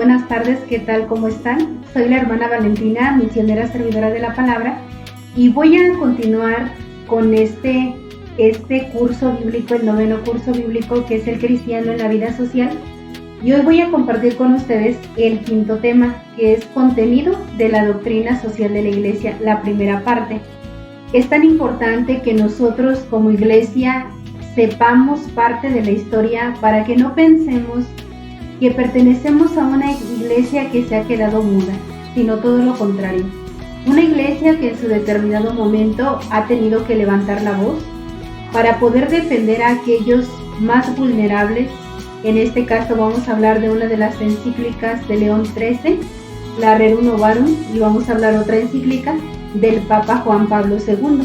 buenas tardes, ¿qué tal? ¿Cómo están? Soy la hermana Valentina, misionera servidora de la palabra, y voy a continuar con este curso bíblico, el 9º curso bíblico, que es el cristiano en la vida social. Y hoy voy a compartir con ustedes el 5º tema, que es contenido de la doctrina social de la iglesia, la primera parte. Es tan importante que nosotros como iglesia sepamos parte de la historia para que no pensemos que pertenecemos a una iglesia que se ha quedado muda, sino todo lo contrario. Una iglesia que en su determinado momento ha tenido que levantar la voz para poder defender a aquellos más vulnerables. En este caso vamos a hablar de una de las encíclicas de León XIII, la Rerum Novarum, y vamos a hablar otra encíclica del Papa Juan Pablo II.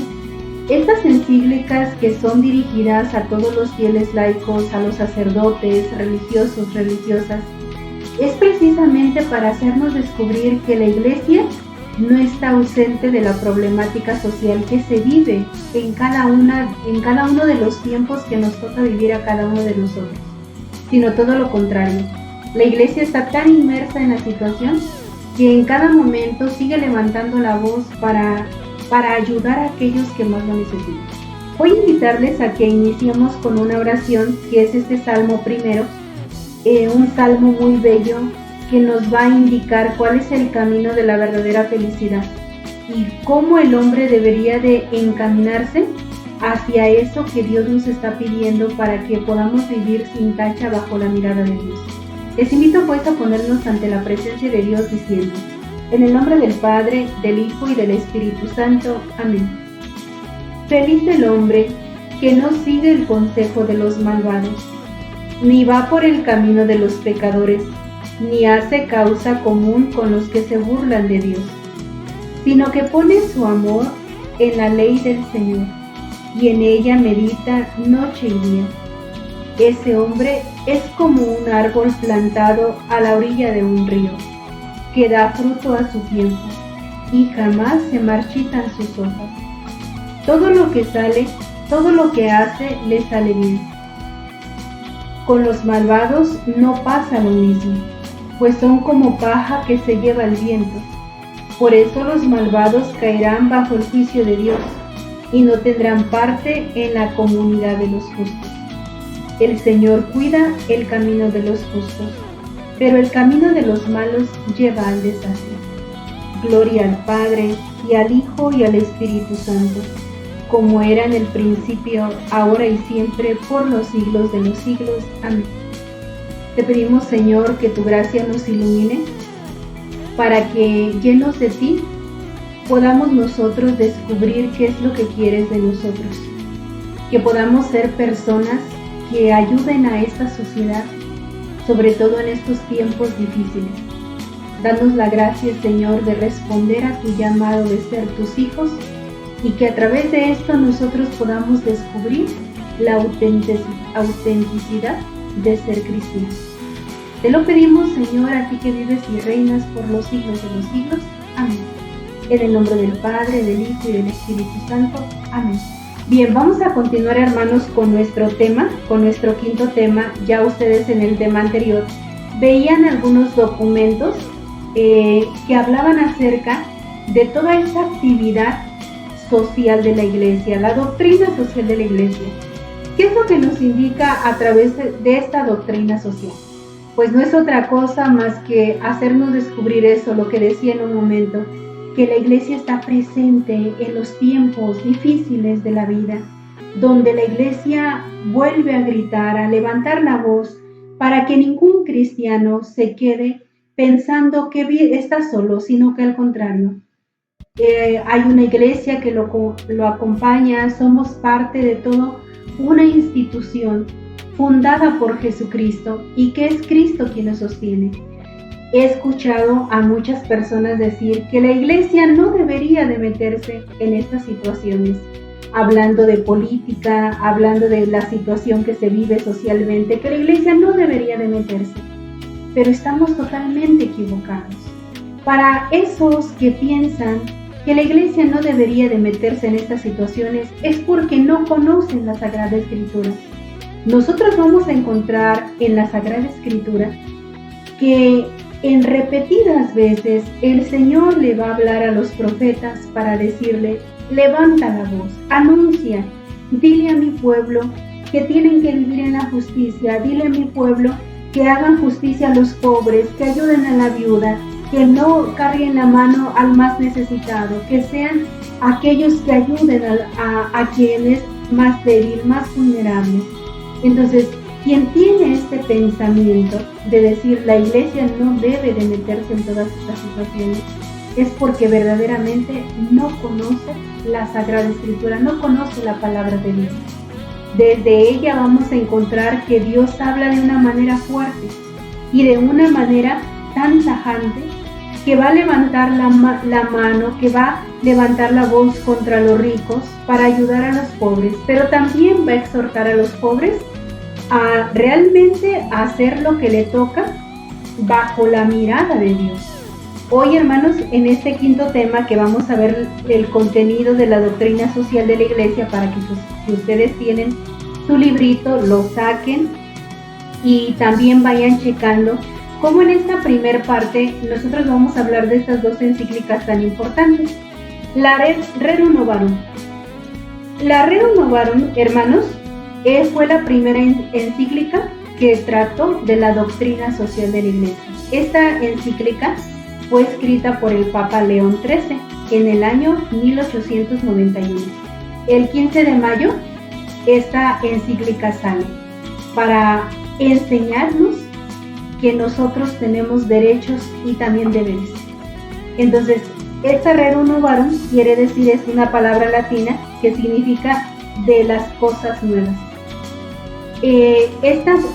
Estas encíclicas, que son dirigidas a todos los fieles laicos, a los sacerdotes, religiosos, religiosas, es precisamente para hacernos descubrir que la iglesia no está ausente de la problemática social que se vive en cada uno de los tiempos que nos toca vivir a cada uno de nosotros, sino todo lo contrario. La iglesia está tan inmersa en la situación que en cada momento sigue levantando la voz para ayudar a aquellos que más lo necesitan. Voy a invitarles a que iniciemos con una oración, que es este Salmo primero, un salmo muy bello que nos va a indicar cuál es el camino de la verdadera felicidad y cómo el hombre debería de encaminarse hacia eso que Dios nos está pidiendo para que podamos vivir sin tacha bajo la mirada de Dios. Les invito pues a ponernos ante la presencia de Dios diciendo: en el nombre del Padre, del Hijo y del Espíritu Santo. Amén. Feliz el hombre que no sigue el consejo de los malvados, ni va por el camino de los pecadores, ni hace causa común con los que se burlan de Dios, sino que pone su amor en la ley del Señor, y en ella medita noche y día. Ese hombre es como un árbol plantado a la orilla de un río, que da fruto a su tiempo, y jamás se marchitan sus hojas. Todo lo que hace, le sale bien. Con los malvados no pasa lo mismo, pues son como paja que se lleva el viento. Por eso los malvados caerán bajo el juicio de Dios, y no tendrán parte en la comunidad de los justos. El Señor cuida el camino de los justos, pero el camino de los malos lleva al desastre. Gloria al Padre, y al Hijo, y al Espíritu Santo, como era en el principio, ahora y siempre, por los siglos de los siglos. Amén. Te pedimos, Señor, que tu gracia nos ilumine, para que, llenos de ti, podamos nosotros descubrir qué es lo que quieres de nosotros, que podamos ser personas que ayuden a esta sociedad, sobre todo en estos tiempos difíciles. Danos la gracia, Señor, de responder a tu llamado de ser tus hijos, y que a través de esto nosotros podamos descubrir la autenticidad de ser cristianos. Te lo pedimos, Señor, a ti que vives y reinas por los siglos de los siglos. Amén. En el nombre del Padre, del Hijo y del Espíritu Santo. Amén. Bien, vamos a continuar, hermanos, con nuestro tema, con nuestro 5º tema. Ya ustedes en el tema anterior veían algunos documentos que hablaban acerca de toda esta actividad social de la iglesia, la doctrina social de la iglesia. ¿Qué es lo que nos indica a través de esta doctrina social? Pues no es otra cosa más que hacernos descubrir eso, lo que decía en un momento, que la iglesia está presente en los tiempos difíciles de la vida, donde la iglesia vuelve a gritar, a levantar la voz, para que ningún cristiano se quede pensando que está solo, sino que al contrario. Hay una iglesia que lo acompaña, somos parte de toda una institución fundada por Jesucristo, y que es Cristo quien nos sostiene. He escuchado a muchas personas decir que la iglesia no debería de meterse en estas situaciones, hablando de política, hablando de la situación que se vive socialmente, que la iglesia no debería de meterse. Pero estamos totalmente equivocados. Para esos que piensan que la iglesia no debería de meterse en estas situaciones, es porque no conocen la Sagrada Escritura. Nosotros vamos a encontrar en la Sagrada Escritura que en repetidas veces el Señor le va a hablar a los profetas para decirle: levanta la voz, anuncia, dile a mi pueblo que tienen que vivir en la justicia, dile a mi pueblo que hagan justicia a los pobres, que ayuden a la viuda, que no carguen la mano al más necesitado, que sean aquellos que ayuden a quien es más débil, más vulnerable. Entonces, quien tiene este pensamiento de decir la iglesia no debe de meterse en todas estas situaciones, es porque verdaderamente no conoce la Sagrada Escritura, no conoce la palabra de Dios. Desde ella vamos a encontrar que Dios habla de una manera fuerte y de una manera tan tajante que va a levantar la mano, que va a levantar la voz contra los ricos para ayudar a los pobres, pero también va a exhortar a los pobres a realmente hacer lo que le toca bajo la mirada de Dios. Hoy, hermanos, en este quinto tema que vamos a ver el contenido de la doctrina social de la iglesia, para que si ustedes tienen su librito, lo saquen y también vayan checando cómo en esta primer parte nosotros vamos a hablar de estas dos encíclicas tan importantes. La Rerum Novarum. La Rerum Novarum, hermanos, fue la primera encíclica que trató de la doctrina social de la iglesia. Esta encíclica fue escrita por el Papa León XIII en el año 1891. El 15 de mayo, esta encíclica sale para enseñarnos que nosotros tenemos derechos y también deberes. Entonces, esta Rerum Novarum quiere decir, es una palabra latina que significa de las cosas nuevas.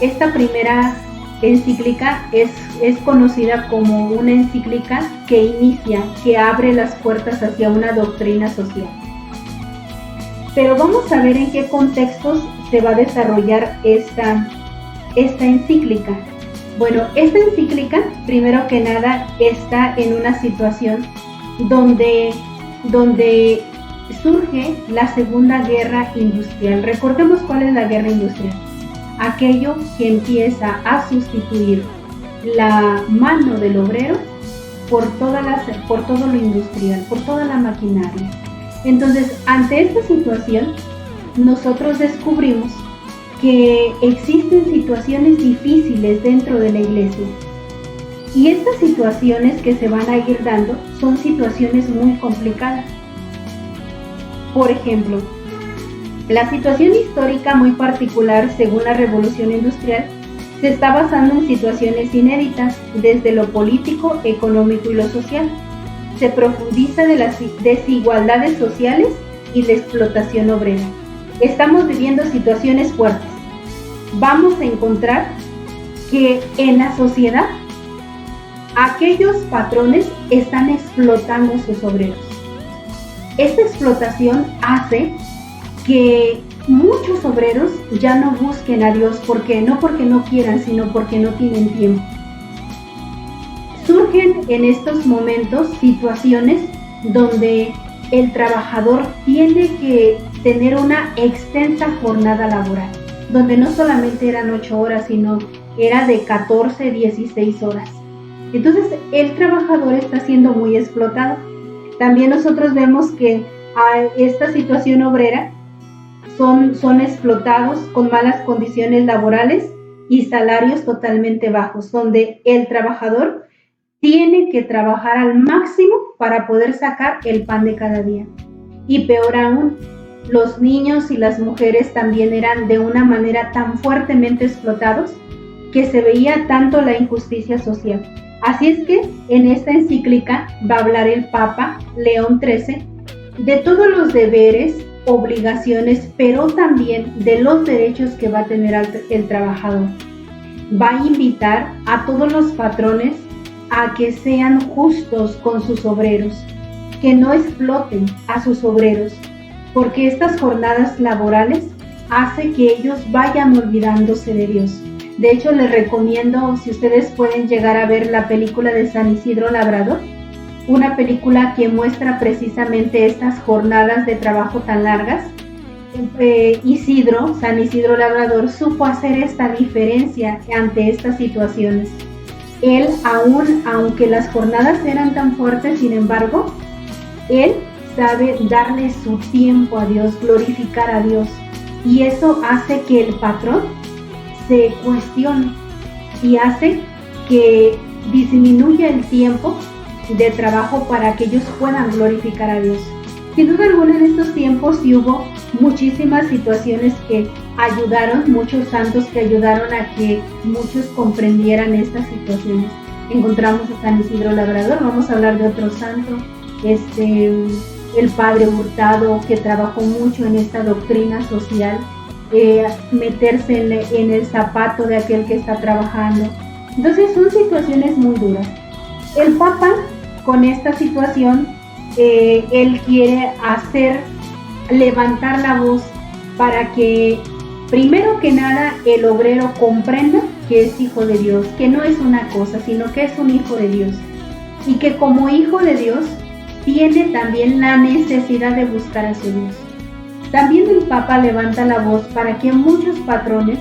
Esta primera encíclica es conocida como una encíclica que inicia, que abre las puertas hacia una doctrina social. Pero vamos a ver en qué contextos se va a desarrollar esta encíclica. Bueno, esta encíclica, primero que nada, está en una situación donde surge la Segunda Guerra Industrial. Recordemos cuál es la guerra industrial. Aquello que empieza a sustituir la mano del obrero por todo lo industrial, por toda la maquinaria. Entonces, ante esta situación, nosotros descubrimos que existen situaciones difíciles dentro de la iglesia. Y estas situaciones que se van a ir dando son situaciones muy complicadas. Por ejemplo, la situación histórica muy particular según la Revolución Industrial se está basando en situaciones inéditas desde lo político, económico y lo social. Se profundiza de las desigualdades sociales y la explotación obrera. Estamos viviendo situaciones fuertes. Vamos a encontrar que en la sociedad aquellos patrones están explotando a sus obreros. Esta explotación hace que muchos obreros ya no busquen a Dios, no porque no quieran, sino porque no tienen tiempo. Surgen en estos momentos situaciones donde el trabajador tiene que tener una extensa jornada laboral, donde no solamente eran 8 horas, sino era de 14, 16 horas. Entonces el trabajador está siendo muy explotado. También nosotros vemos que a esta situación obrera son explotados con malas condiciones laborales y salarios totalmente bajos, donde el trabajador tiene que trabajar al máximo para poder sacar el pan de cada día. Y peor aún, los niños y las mujeres también eran de una manera tan fuertemente explotados que se veía tanto la injusticia social. Así es que en esta encíclica va a hablar el Papa León XIII de todos los deberes, obligaciones, pero también de los derechos que va a tener el trabajador. Va a invitar a todos los patrones a que sean justos con sus obreros, que no exploten a sus obreros, porque estas jornadas laborales hacen que ellos vayan olvidándose de Dios. De hecho, les recomiendo, si ustedes pueden llegar a ver la película de San Isidro Labrador, una película que muestra precisamente estas jornadas de trabajo tan largas. San Isidro Labrador supo hacer esta diferencia ante estas situaciones. Él aún, aunque las jornadas eran tan fuertes, sin embargo, él sabe darle su tiempo a Dios, glorificar a Dios. Y eso hace que el patrón se cuestione y hace que disminuya el tiempo de trabajo para que ellos puedan glorificar a Dios. Sin duda alguna, en estos tiempos sí hubo muchísimas situaciones que ayudaron, muchos santos que ayudaron a que muchos comprendieran estas situaciones. Encontramos a San Isidro Labrador, vamos a hablar de otro santo, el Padre Hurtado, que trabajó mucho en esta doctrina social, meterse en el zapato de aquel que está trabajando. Entonces son situaciones muy duras. El Papa, con esta situación, él quiere levantar la voz para que, primero que nada, el obrero comprenda que es hijo de Dios, que no es una cosa, sino que es un hijo de Dios, y que como hijo de Dios tiene también la necesidad de buscar a su Dios. También el Papa levanta la voz para que muchos patrones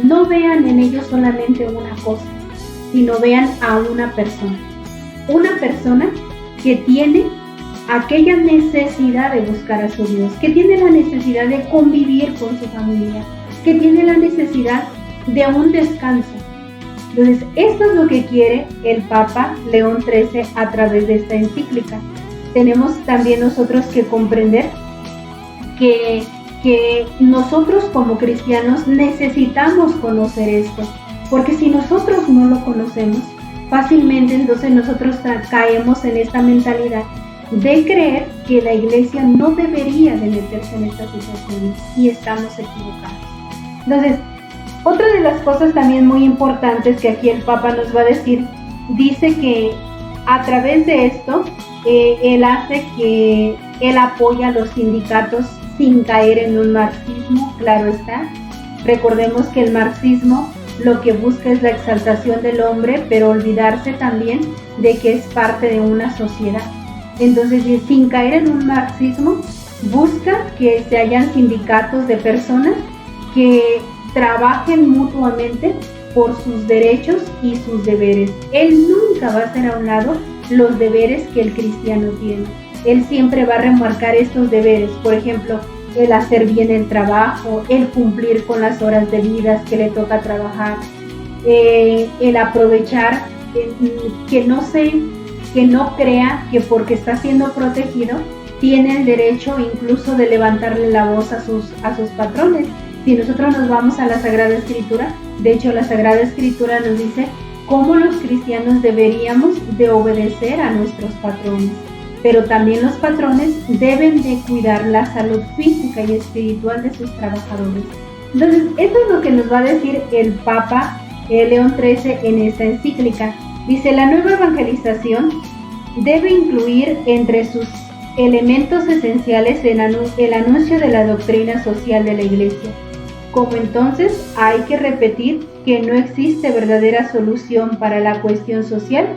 no vean en ellos solamente una cosa, sino vean a una persona que tiene aquella necesidad de buscar a su Dios, que tiene la necesidad de convivir con su familia, que tiene la necesidad de un descanso. Entonces, esto es lo que quiere el Papa León XIII a través de esta encíclica. Tenemos también nosotros que comprender que nosotros como cristianos necesitamos conocer esto, porque si nosotros no lo conocemos, fácilmente entonces nosotros caemos en esta mentalidad de creer que la iglesia no debería de meterse en estas situaciones, y estamos equivocados. Entonces, otra de las cosas también muy importantes que aquí el Papa nos va a decir, dice que a través de esto, él apoya a los sindicatos sin caer en un marxismo, claro está. Recordemos que el marxismo lo que busca es la exaltación del hombre, pero olvidarse también de que es parte de una sociedad. Entonces, sin caer en un marxismo, busca que se hayan sindicatos de personas que trabajen mutuamente por sus derechos y sus deberes. Él nunca va a hacer a un lado los deberes que el cristiano tiene. Él siempre va a remarcar estos deberes, por ejemplo, el hacer bien el trabajo, el cumplir con las horas debidas que le toca trabajar, el aprovechar, que no crea que porque está siendo protegido tiene el derecho incluso de levantarle la voz a sus patrones. Si nosotros nos vamos a la Sagrada Escritura, de hecho la Sagrada Escritura nos dice cómo los cristianos deberíamos de obedecer a nuestros patrones, pero también los patrones deben de cuidar la salud física y espiritual de sus trabajadores. Entonces, esto es lo que nos va a decir el Papa León XIII en esta encíclica. Dice, la nueva evangelización debe incluir entre sus elementos esenciales el anuncio de la doctrina social de la Iglesia. Como entonces hay que repetir que no existe verdadera solución para la cuestión social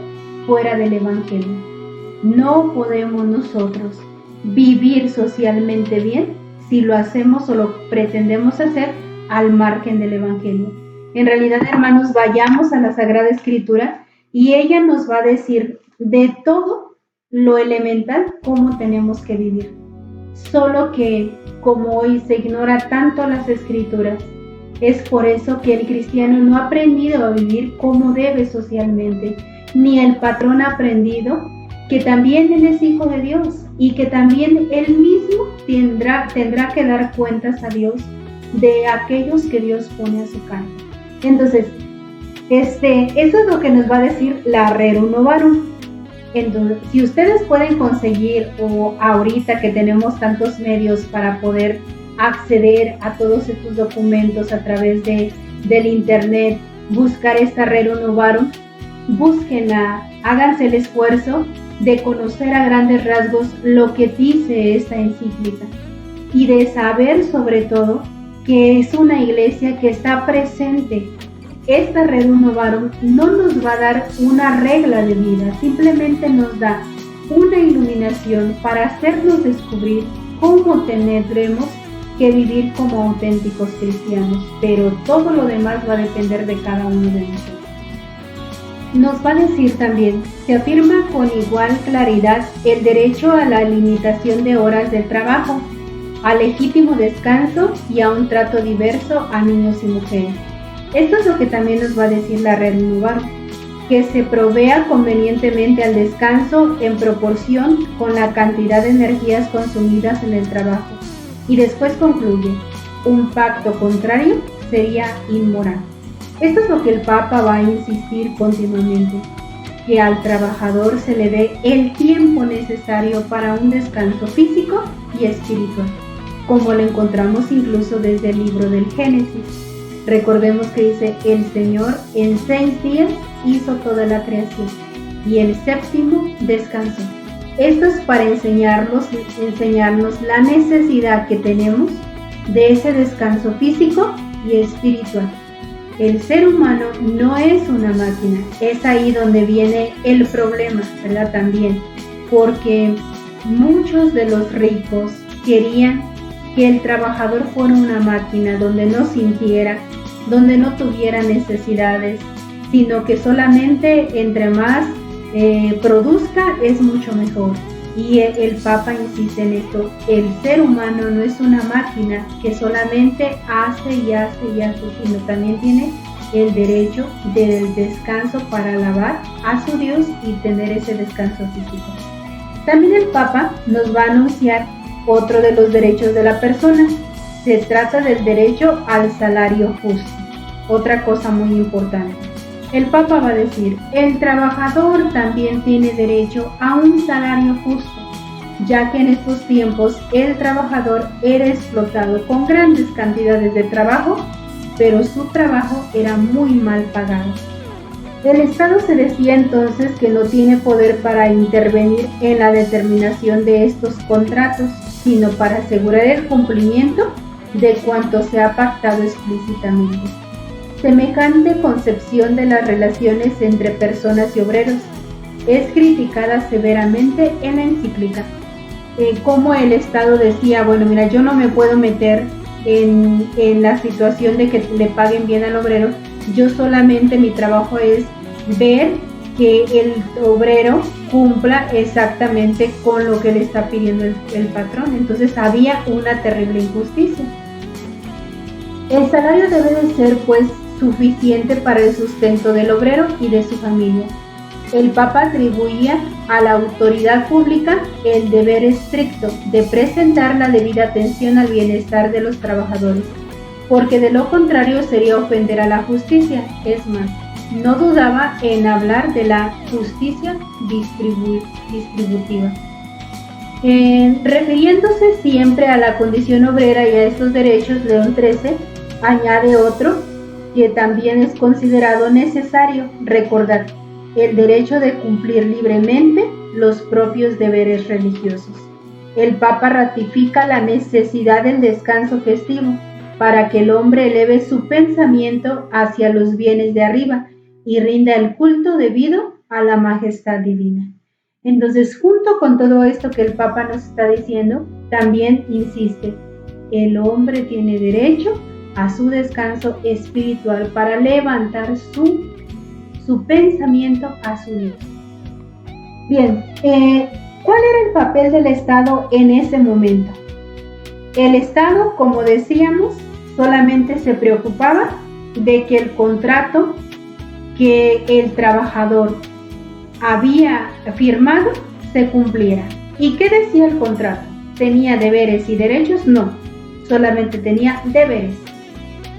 fuera del Evangelio. No podemos nosotros vivir socialmente bien si lo hacemos o lo pretendemos hacer al margen del Evangelio. En realidad, hermanos, vayamos a la Sagrada Escritura y ella nos va a decir de todo lo elemental cómo tenemos que vivir. Solo que, como hoy se ignora tanto las Escrituras, es por eso que el cristiano no ha aprendido a vivir como debe socialmente, ni el patrón ha aprendido que también él es hijo de Dios y que también él mismo tendrá que dar cuentas a Dios de aquellos que Dios pone a su cargo. Entonces, eso es lo que nos va a decir la Rerum Novarum. Entonces, si ustedes pueden conseguir, o ahorita que tenemos tantos medios para poder acceder a todos estos documentos a través del internet, buscar esta Rerum Novarum, búsquenla, háganse el esfuerzo de conocer a grandes rasgos lo que dice esta encíclica y de saber sobre todo que es una iglesia que está presente. Esta Rerum Novarum no nos va a dar una regla de vida, simplemente nos da una iluminación para hacernos descubrir cómo tendremos que vivir como auténticos cristianos, pero todo lo demás va a depender de cada uno de nosotros. nos va a decir también, se afirma con igual claridad el derecho a la limitación de horas de trabajo, al legítimo descanso y a un trato diverso a niños y mujeres. Esto es lo que también nos va a decir la Rerum Novarum, que se provea convenientemente al descanso en proporción con la cantidad de energías consumidas en el trabajo. Y después concluye, un pacto contrario sería inmoral. Esto es lo que el Papa va a insistir continuamente, que al trabajador se le dé el tiempo necesario para un descanso físico y espiritual, como lo encontramos incluso desde el libro del Génesis. Recordemos que dice, el Señor en 6 días hizo toda la creación y el séptimo descansó. Esto es para enseñarnos la necesidad que tenemos de ese descanso físico y espiritual. El ser humano no es una máquina, es ahí donde viene el problema, ¿verdad? También, porque muchos de los ricos querían que el trabajador fuera una máquina donde no sintiera, donde no tuviera necesidades, sino que solamente entre más produzca es mucho mejor. Y el Papa insiste en esto, el ser humano no es una máquina que solamente hace y hace y hace, sino también tiene el derecho del descanso para alabar a su Dios y tener ese descanso físico. También el Papa nos va a anunciar otro de los derechos de la persona. Se trata del derecho al salario justo, otra cosa muy importante. El Papa va a decir, el trabajador también tiene derecho a un salario justo, ya que en estos tiempos el trabajador era explotado con grandes cantidades de trabajo, pero su trabajo era muy mal pagado. El Estado se decía entonces que no tiene poder para intervenir en la determinación de estos contratos, sino para asegurar el cumplimiento de cuanto se ha pactado explícitamente. Semejante concepción de las relaciones entre personas y obreros es criticada severamente en la encíclica. Como el Estado decía, bueno, mira, yo no me puedo meter en la situación de que le paguen bien al obrero, yo solamente mi trabajo es ver que el obrero cumpla exactamente con lo que le está pidiendo el patrón. Entonces había una terrible injusticia. El salario debe de ser pues suficiente para el sustento del obrero y de su familia. El Papa atribuía a la autoridad pública el deber estricto de presentar la debida atención al bienestar de los trabajadores, porque de lo contrario sería ofender a la justicia. Es más, no dudaba en hablar de la justicia distributiva. Refiriéndose siempre a la condición obrera y a estos derechos, León XIII añade otro que también es considerado necesario recordar: el derecho de cumplir libremente los propios deberes religiosos. El Papa ratifica la necesidad del descanso festivo para que el hombre eleve su pensamiento hacia los bienes de arriba y rinda el culto debido a la majestad divina. Entonces, junto con todo esto que el Papa nos está diciendo, también insiste, el hombre tiene derecho a su descanso espiritual para levantar su pensamiento a su Dios. Bien, ¿cuál era el papel del Estado en ese momento? El Estado, como decíamos, solamente se preocupaba de que el contrato que el trabajador había firmado se cumpliera. ¿Y qué decía el contrato? ¿Tenía deberes y derechos? No, solamente tenía deberes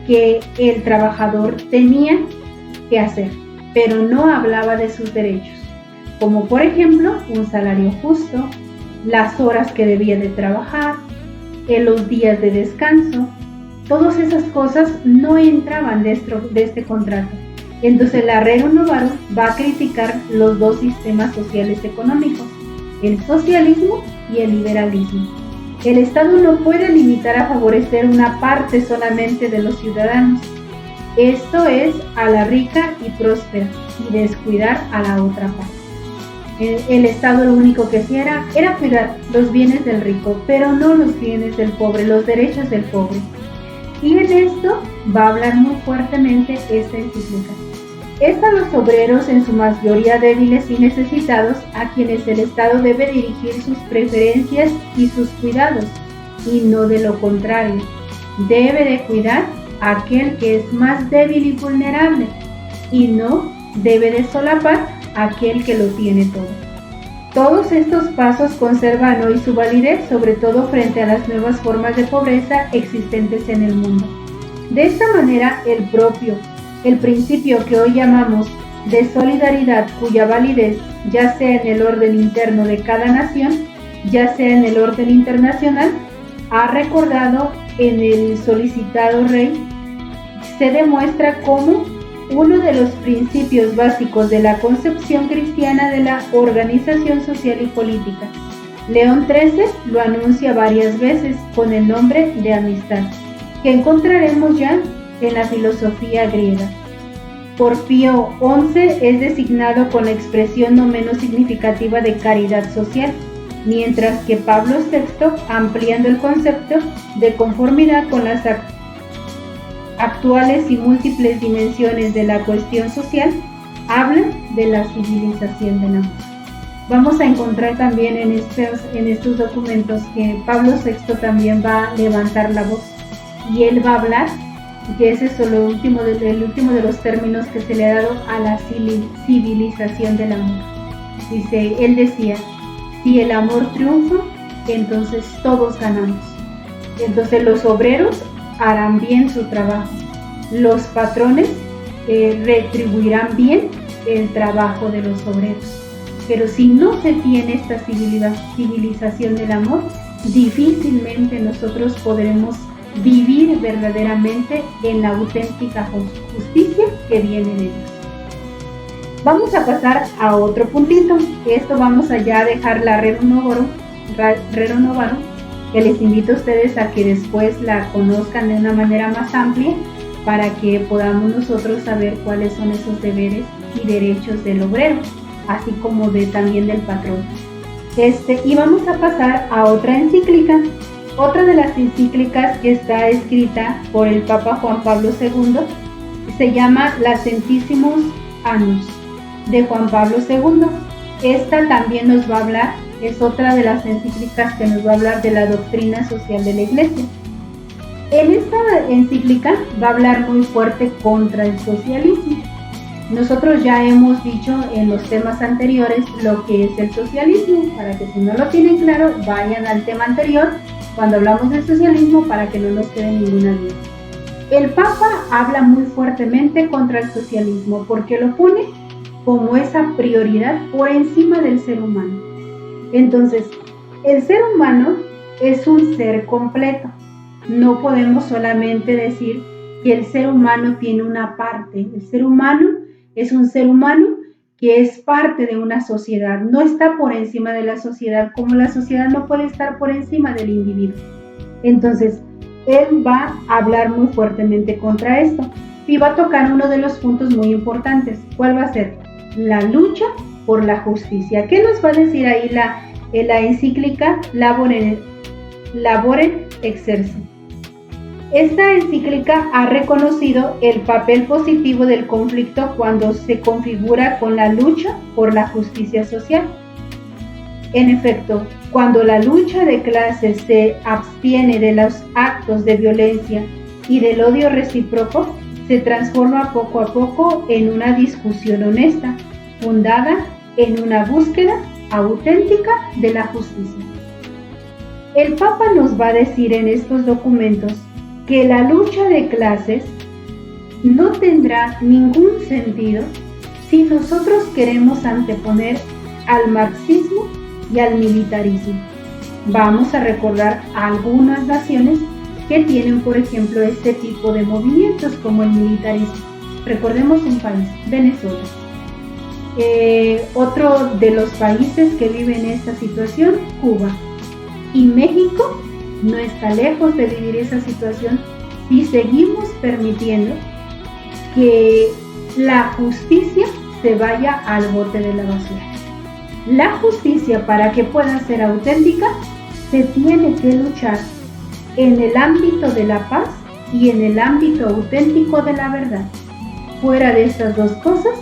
que el trabajador tenía que hacer, pero no hablaba de sus derechos, como por ejemplo un salario justo, las horas que debía de trabajar, los días de descanso. Todas esas cosas no entraban dentro de este contrato. Entonces la Rerum Novarum va a criticar los dos sistemas sociales económicos, el socialismo y el liberalismo. El Estado no puede limitar a favorecer una parte solamente de los ciudadanos. Esto es a la rica y próspera, y descuidar a la otra parte. El Estado lo único que hacía era cuidar los bienes del rico, pero no los bienes del pobre, los derechos del pobre. Y en esto va a hablar muy fuertemente esta encíclica. Es a los obreros, en su mayoría débiles y necesitados, a quienes el Estado debe dirigir sus preferencias y sus cuidados, y no de lo contrario. Debe de cuidar a aquel que es más débil y vulnerable, y no debe de solapar a aquel que lo tiene todo. Todos estos pasos conservan hoy su validez, sobre todo frente a las nuevas formas de pobreza existentes en el mundo. De esta manera, el principio que hoy llamamos de solidaridad, cuya validez, ya sea en el orden interno de cada nación, ya sea en el orden internacional, ha recordado en el solicitado rey, se demuestra como uno de los principios básicos de la concepción cristiana de la organización social y política. León XIII lo anuncia varias veces con el nombre de amistad, que encontraremos ya en la filosofía griega. Por Pío XI es designado con la expresión no menos significativa de caridad social, mientras que Pablo VI, ampliando el concepto de conformidad con las actuales y múltiples dimensiones de la cuestión social, habla de la civilización del amor. Vamos a encontrar también en estos documentos que Pablo VI también va a levantar la voz y él va a hablar, que ese es el último de los términos que se le ha dado a la civilización del amor. Él decía, si el amor triunfa, entonces todos ganamos. Entonces los obreros harán bien su trabajo. Los patrones retribuirán bien el trabajo de los obreros. Pero si no se tiene esta civilización del amor, difícilmente nosotros podremos vivir verdaderamente en la auténtica justicia que viene de Dios. Vamos a pasar a otro puntito. Esto vamos allá a dejar la Rerum Novarum, que les invito a ustedes a que después la conozcan de una manera más amplia para que podamos nosotros saber cuáles son esos deberes y derechos del obrero, así como también del patrón. Y vamos a pasar a otra encíclica. Otra de las encíclicas que está escrita por el Papa Juan Pablo II se llama Lacentissimus Annus de Juan Pablo II. Esta también nos va a hablar, es otra de las encíclicas que nos va a hablar de la doctrina social de la Iglesia. En esta encíclica va a hablar muy fuerte contra el socialismo. Nosotros ya hemos dicho en los temas anteriores lo que es el socialismo, para que si no lo tienen claro, vayan al tema anterior cuando hablamos del socialismo para que no nos quede ninguna duda. El Papa habla muy fuertemente contra el socialismo porque lo pone como esa prioridad por encima del ser humano. Entonces, el ser humano es un ser completo. No podemos solamente decir que el ser humano tiene una parte. El ser humano es un ser humano que es parte de una sociedad, no está por encima de la sociedad, como la sociedad no puede estar por encima del individuo. Entonces, él va a hablar muy fuertemente contra esto y va a tocar uno de los puntos muy importantes. ¿Cuál va a ser? La lucha por la justicia. ¿Qué nos va a decir ahí la encíclica Labore Exercens? Esta encíclica ha reconocido el papel positivo del conflicto cuando se configura con la lucha por la justicia social. En efecto, cuando la lucha de clases se abstiene de los actos de violencia y del odio recíproco, se transforma poco a poco en una discusión honesta, fundada en una búsqueda auténtica de la justicia. El Papa nos va a decir en estos documentos que la lucha de clases no tendrá ningún sentido si nosotros queremos anteponer al marxismo y al militarismo. Vamos a recordar algunas naciones que tienen, por ejemplo, este tipo de movimientos como el militarismo. Recordemos un país, Venezuela. Otro de los países que viven esta situación, Cuba. Y México no está lejos de vivir esa situación si seguimos permitiendo que la justicia se vaya al bote de la basura. La justicia, para que pueda ser auténtica, se tiene que luchar en el ámbito de la paz y en el ámbito auténtico de la verdad. Fuera de estas dos cosas,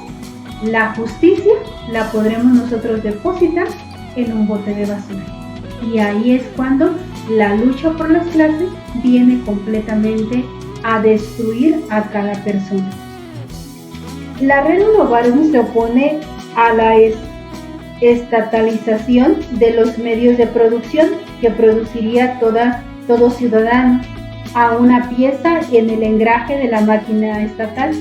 la justicia la podremos nosotros depositar en un bote de basura. Y ahí es cuando la lucha por las clases viene completamente a destruir a cada persona. La Rerum Novarum se opone a la estatalización de los medios de producción que produciría todo ciudadano, a una pieza en el engranaje de la máquina estatal,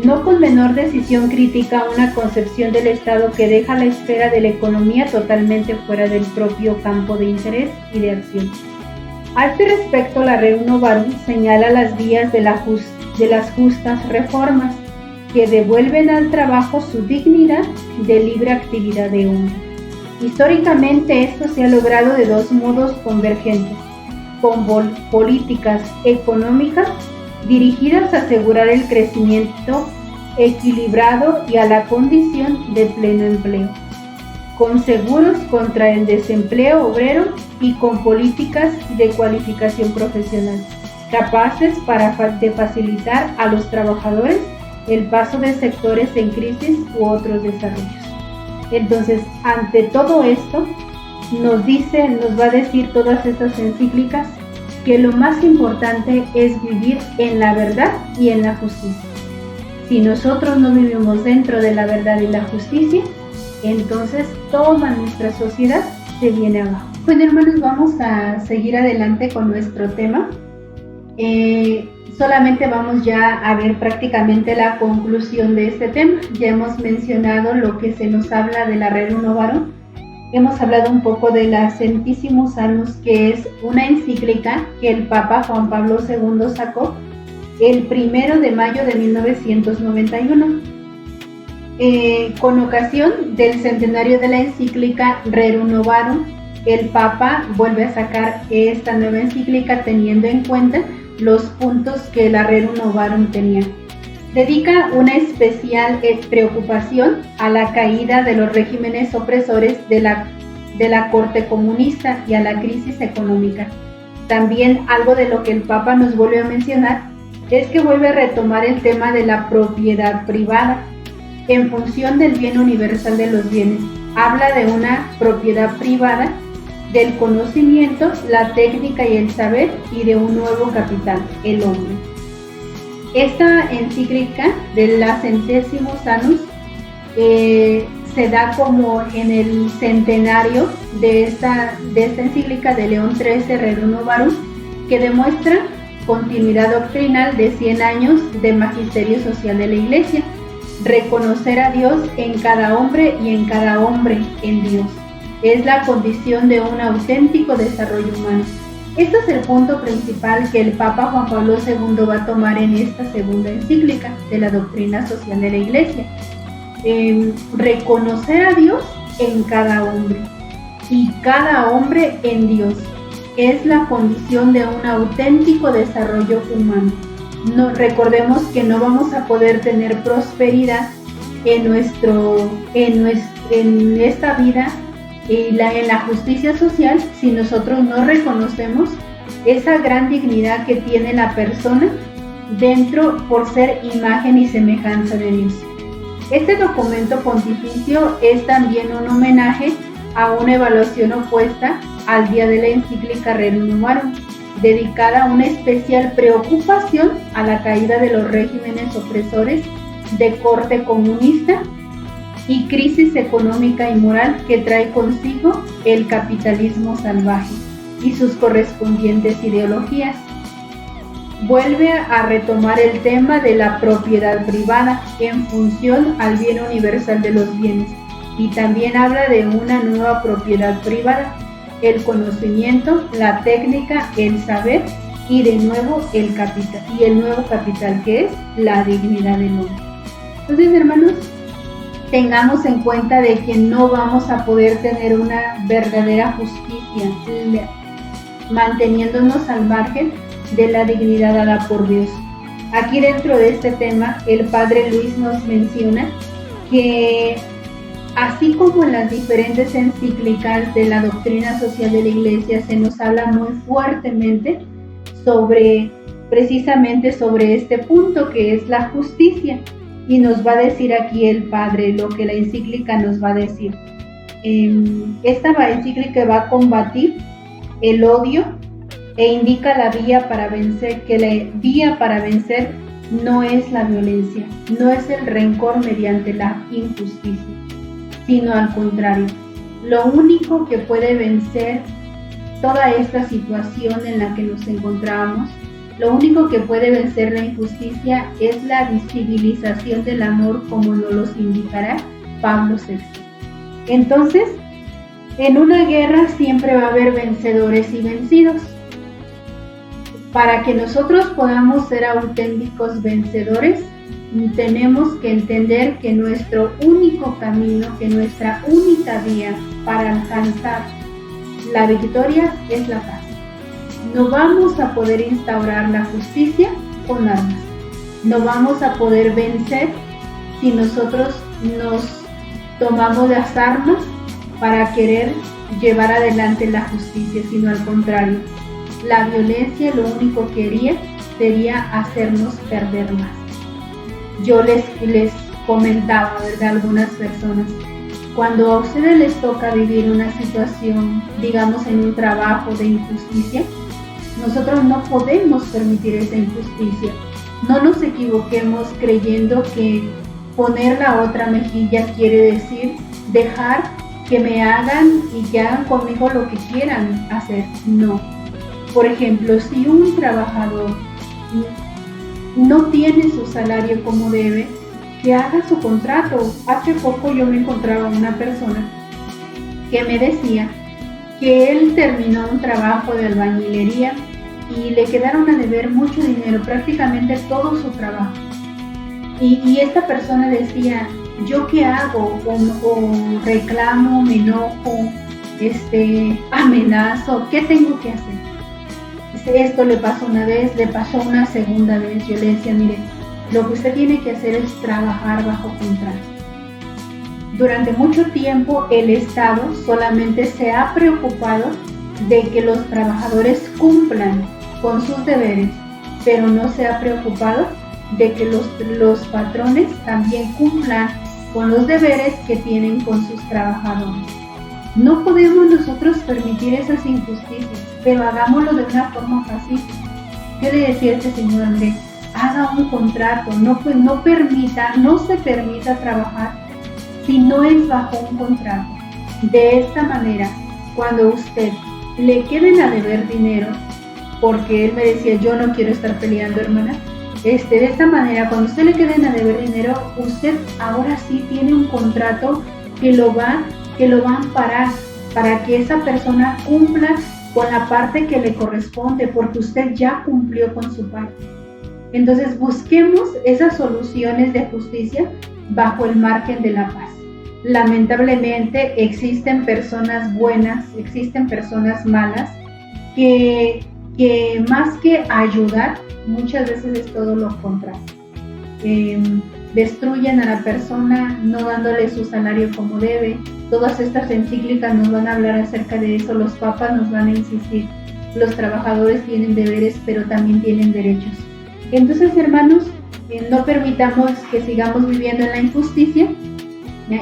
no con menor decisión crítica una concepción del Estado que deja la esfera de la economía totalmente fuera del propio campo de interés y de acción. A este respecto, la Rerum Novarum señala las vías de las justas reformas que devuelven al trabajo su dignidad de libre actividad de hombre. Históricamente esto se ha logrado de dos modos convergentes, con políticas económicas dirigidas a asegurar el crecimiento equilibrado y a la condición de pleno empleo, con seguros contra el desempleo obrero y con políticas de cualificación profesional, capaces de facilitar a los trabajadores el paso de sectores en crisis u otros desarrollos. Entonces, ante todo esto, nos va a decir todas estas encíclicas que lo más importante es vivir en la verdad y en la justicia. Si nosotros no vivimos dentro de la verdad y la justicia, entonces toda nuestra sociedad se viene abajo. Bueno, hermanos, vamos a seguir adelante con nuestro tema. Solamente vamos ya a ver prácticamente la conclusión de este tema. Ya hemos mencionado lo que se nos habla de la Rerum Novarum. Hemos hablado un poco de la Centesimus Annus, que es una encíclica que el Papa Juan Pablo II sacó el 1 de mayo de 1991. Con ocasión del centenario de la encíclica Rerum Novarum, el Papa vuelve a sacar esta nueva encíclica teniendo en cuenta los puntos que la Rerum Novarum tenía. Dedica una especial preocupación a la caída de los regímenes opresores de la corte comunista y a la crisis económica. También algo de lo que el Papa nos vuelve a mencionar es que vuelve a retomar el tema de la propiedad privada en función del bien universal de los bienes. Habla de una propiedad privada, del conocimiento, la técnica y el saber, y de un nuevo capital, el hombre. Esta encíclica de la Centesimus Annus se da como en el centenario de esta encíclica de León XIII, Rerum Novarum, que demuestra continuidad doctrinal de 100 años de magisterio social de la Iglesia, reconocer a Dios en cada hombre y en cada hombre en Dios. Es la condición de un auténtico desarrollo humano. Este es el punto principal que el Papa Juan Pablo II va a tomar en esta segunda encíclica de la doctrina social de la Iglesia. Reconocer a Dios en cada hombre y cada hombre en Dios. Es la condición de un auténtico desarrollo humano. Recordemos que no vamos a poder tener prosperidad en esta vida y en la justicia social si nosotros no reconocemos esa gran dignidad que tiene la persona dentro por ser imagen y semejanza de Dios. Este documento pontificio es también un homenaje a una evaluación opuesta al día de la encíclica Rerum Novarum, dedicada a una especial preocupación a la caída de los regímenes opresores de corte comunista y crisis económica y moral que trae consigo el capitalismo salvaje y sus correspondientes ideologías. Vuelve a retomar el tema de la propiedad privada en función al bien universal de los bienes, y también habla de una nueva propiedad privada, el conocimiento, la técnica, el saber y de nuevo el capital, y el nuevo capital que es la dignidad del hombre. Entonces, hermanos, tengamos en cuenta de que no vamos a poder tener una verdadera justicia manteniéndonos al margen de la dignidad dada por Dios. Aquí dentro de este tema, el Padre Luis nos menciona que así como en las diferentes encíclicas de la doctrina social de la Iglesia se nos habla muy fuertemente precisamente sobre este punto que es la justicia, Y nos va a decir aquí el padre lo que la encíclica nos va a decir. Esta encíclica va a combatir el odio e indica la vía para vencer, que la vía para vencer no es la violencia, no es el rencor mediante la injusticia, sino al contrario. Lo único que puede vencer toda esta situación en la que nos encontramos, lo único que puede vencer la injusticia es la visibilización del amor, como nos los indicará Pablo VI. Entonces, en una guerra siempre va a haber vencedores y vencidos. Para que nosotros podamos ser auténticos vencedores, tenemos que entender que nuestro único camino, que nuestra única vía para alcanzar la victoria es la paz. No vamos a poder instaurar la justicia con armas. No vamos a poder vencer si nosotros nos tomamos las armas para querer llevar adelante la justicia, sino al contrario. La violencia lo único que haría sería hacernos perder más. Yo les comentaba, ¿verdad?, a algunas personas, cuando a ustedes les toca vivir una situación, digamos en un trabajo de injusticia, nosotros no podemos permitir esa injusticia. No nos equivoquemos creyendo que poner la otra mejilla quiere decir dejar que me hagan y que hagan conmigo lo que quieran hacer. No. Por ejemplo, si un trabajador no tiene su salario como debe, que haga su contrato. Hace poco yo me encontraba una persona que me decía que él terminó un trabajo de albañilería y le quedaron a deber mucho dinero, prácticamente todo su trabajo. Y esta persona decía, ¿yo qué hago? O reclamo, me enojo, amenazo, ¿qué tengo que hacer? Esto le pasó una vez, le pasó una segunda vez. Yo le decía, mire, lo que usted tiene que hacer es trabajar bajo contrato. Durante mucho tiempo el Estado solamente se ha preocupado de que los trabajadores cumplan con sus deberes, pero no se ha preocupado de que los patrones también cumplan con los deberes que tienen con sus trabajadores. No podemos nosotros permitir esas injusticias, pero hagámoslo de una forma pacífica. Yo le decía a este señor, mire, haga un contrato, no se permita trabajar si no es bajo un contrato. De esta manera, cuando usted le queden a deber dinero, porque él me decía, yo no quiero estar peleando, hermana, de esta manera, cuando usted le queden a deber dinero, usted ahora sí tiene un contrato que lo va a amparar para que esa persona cumpla con la parte que le corresponde, porque usted ya cumplió con su parte. Entonces busquemos esas soluciones de justicia bajo el margen de la paz. Lamentablemente existen personas buenas, existen personas malas que más que ayudar, muchas veces es todo lo contrario. Destruyen a la persona no dándole su salario como debe. Todas estas encíclicas nos van a hablar acerca de eso, los papas nos van a insistir. Los trabajadores tienen deberes, pero también tienen derechos. Entonces, hermanos, no permitamos que sigamos viviendo en la injusticia.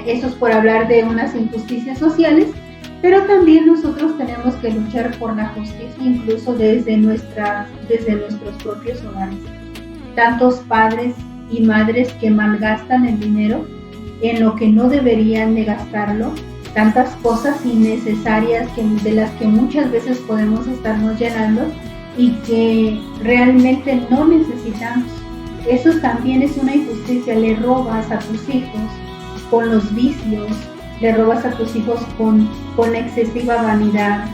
Eso es por hablar de unas injusticias sociales, pero también nosotros tenemos que luchar por la justicia, incluso desde nuestros propios hogares. Tantos padres y madres que malgastan el dinero en lo que no deberían de gastarlo, tantas cosas innecesarias de las que muchas veces podemos estarnos llenando y que realmente no necesitamos. Eso también es una injusticia. Le robas a tus hijos con los vicios, le robas a tus hijos con excesiva vanidad,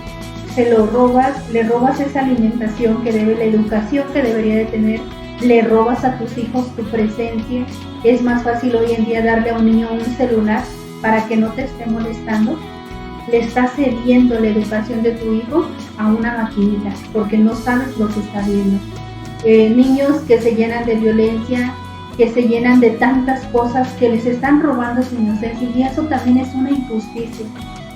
le robas esa alimentación que debe, la educación que debería de tener, le robas a tus hijos tu presencia. Es más fácil hoy en día darle a un niño un celular para que no te esté molestando. Le estás cediendo la educación de tu hijo a una maquinita porque no sabes lo que está viendo. Niños que se llenan de violencia, que se llenan de tantas cosas, que les están robando su inocencia, y eso también es una injusticia.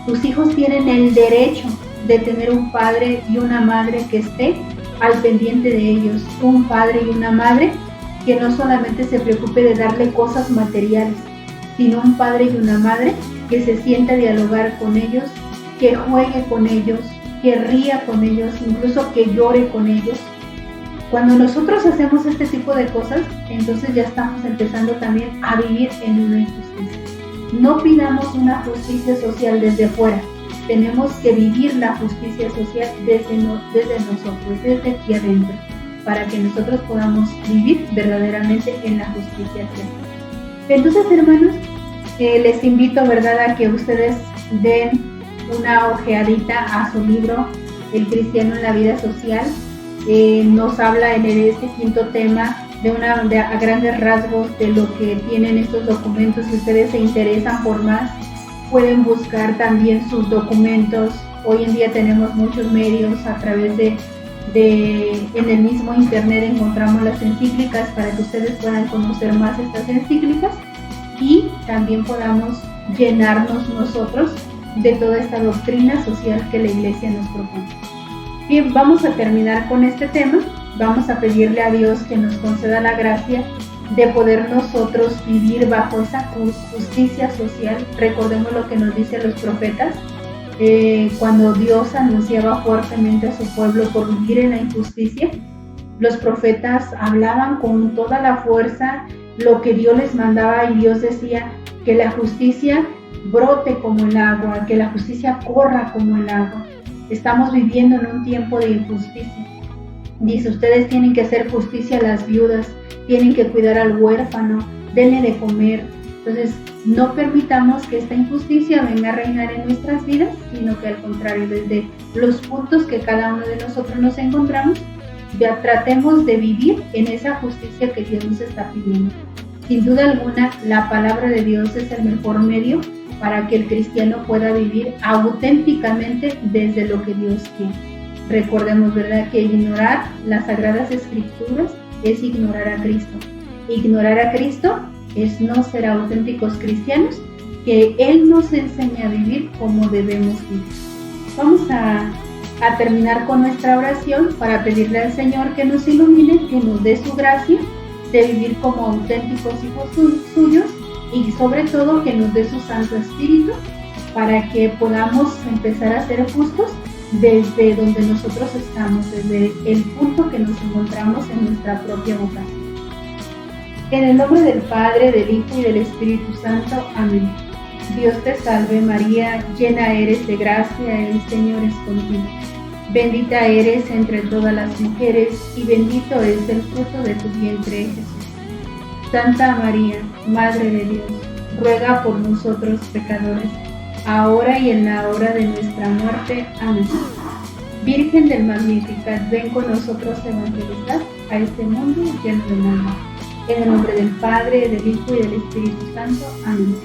Tus hijos tienen el derecho de tener un padre y una madre que esté al pendiente de ellos, un padre y una madre que no solamente se preocupe de darle cosas materiales, sino un padre y una madre que se sienta a dialogar con ellos, que juegue con ellos, que ría con ellos, incluso que llore con ellos. Cuando nosotros hacemos este tipo de cosas, entonces ya estamos empezando también a vivir en una injusticia. No pidamos una justicia social desde afuera, tenemos que vivir la justicia social desde nosotros, desde aquí adentro, para que nosotros podamos vivir verdaderamente en la justicia social. Entonces, hermanos, les invito, ¿verdad?, a que ustedes den una ojeadita a su libro, El cristiano en la vida social. Nos habla en este quinto tema a grandes rasgos de lo que tienen estos documentos. Si ustedes se interesan por más, pueden buscar también sus documentos. Hoy en día tenemos muchos medios a través en el mismo internet encontramos las encíclicas para que ustedes puedan conocer más estas encíclicas y también podamos llenarnos nosotros de toda esta doctrina social que la Iglesia nos propone. Bien, vamos a terminar con este tema. Vamos a pedirle a Dios que nos conceda la gracia de poder nosotros vivir bajo esa justicia social. Recordemos lo que nos dicen los profetas, cuando Dios anunciaba fuertemente a su pueblo por vivir en la injusticia. Los profetas hablaban con toda la fuerza lo que Dios les mandaba, y Dios decía que la justicia brote como el agua, que la justicia corra como el agua. Estamos viviendo en un tiempo de injusticia. Dice, ustedes tienen que hacer justicia a las viudas, tienen que cuidar al huérfano, denle de comer. Entonces, no permitamos que esta injusticia venga a reinar en nuestras vidas, sino que al contrario, desde los puntos que cada uno de nosotros nos encontramos, ya tratemos de vivir en esa justicia que Dios nos está pidiendo. Sin duda alguna, la palabra de Dios es el mejor medio para que el cristiano pueda vivir auténticamente desde lo que Dios quiere. Recordemos, ¿verdad?, que ignorar las Sagradas Escrituras es ignorar a Cristo. Ignorar a Cristo es no ser auténticos cristianos, que Él nos enseña a vivir como debemos vivir. Vamos a terminar con nuestra oración para pedirle al Señor que nos ilumine, que nos dé su gracia de vivir como auténticos hijos suyos, y sobre todo que nos dé su Santo Espíritu para que podamos empezar a ser justos desde donde nosotros estamos, desde el punto que nos encontramos en nuestra propia vocación. En el nombre del Padre, del Hijo y del Espíritu Santo. Amén. Dios te salve María, llena eres de gracia, el Señor es contigo. Bendita eres entre todas las mujeres y bendito es el fruto de tu vientre, Jesús. Santa María, Madre de Dios, ruega por nosotros pecadores, ahora y en la hora de nuestra muerte. Amén. Virgen del Magnificat, ven con nosotros a evangelizar a este mundo lleno de maldad. En el nombre del Padre, del Hijo y del Espíritu Santo. Amén.